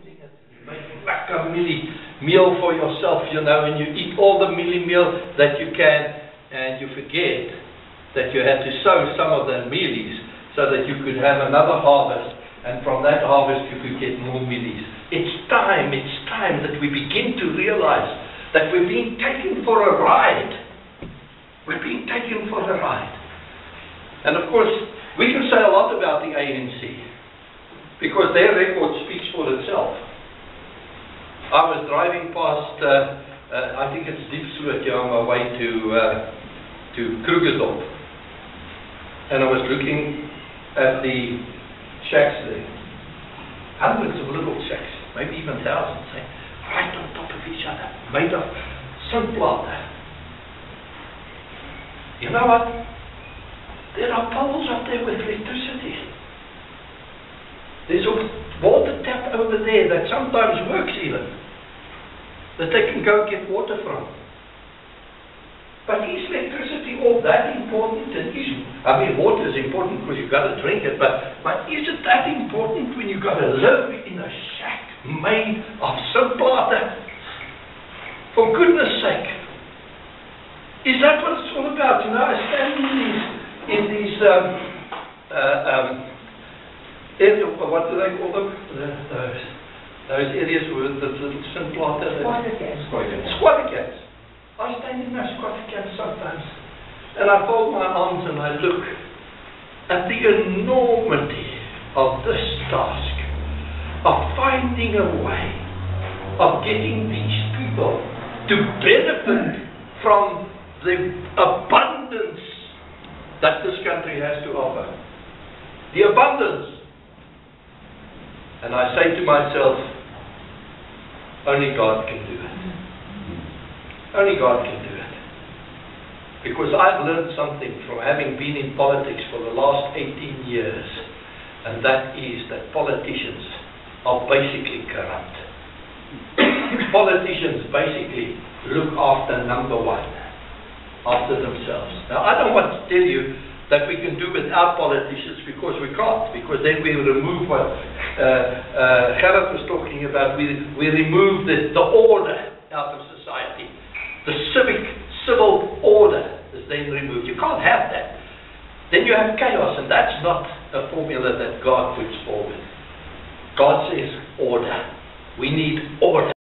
You make like a milli meal for yourself, you know, and you eat all the milli meal that you can, and you forget that you had to sow some of the millis so that you could have another harvest, and from that harvest you could get more millis. It's time that we begin to realize that we're being taken for a ride. We're being taken for a ride. And of course, we can say a lot about the ANC, because their record speaks for itself. I was driving past, I think it's Diepsloot here on my way to Krugersdorp, and I was looking at the shacks there. Hundreds of little shacks, maybe even thousands, right on top of each other, made of sunplanter. You know what? There are poles up there with electricity. There's a water tap over there that sometimes works even, that they can go get water from. But is electricity all that important? I mean, water is important because you've got to drink it, but is it that important when you've got to live in a shack made of sunplanter? For goodness sake. Is that what it's all about? You know, I stand in these what do they call them? Those areas with the little sunplanter. Squatter cats. I stand in those squatter cats sometimes, and I fold my arms and I look at the enormity of this task of finding a way of getting these people to benefit from the abundance that this country has to offer. The abundance. And I say to myself, only God can do it. Only God can do it. Because I've learned something from having been in politics for the last 18 years, and that is that politicians are basically corrupt. Politicians basically look after number one, after themselves. Now, I don't want to tell you that we can do without politicians, because we can't, because then we remove what Gerard was talking about. We remove the order out of society. The civil order is then removed. You can't have that. Then you have chaos, and that's not a formula that God puts forward. God says order. We need order.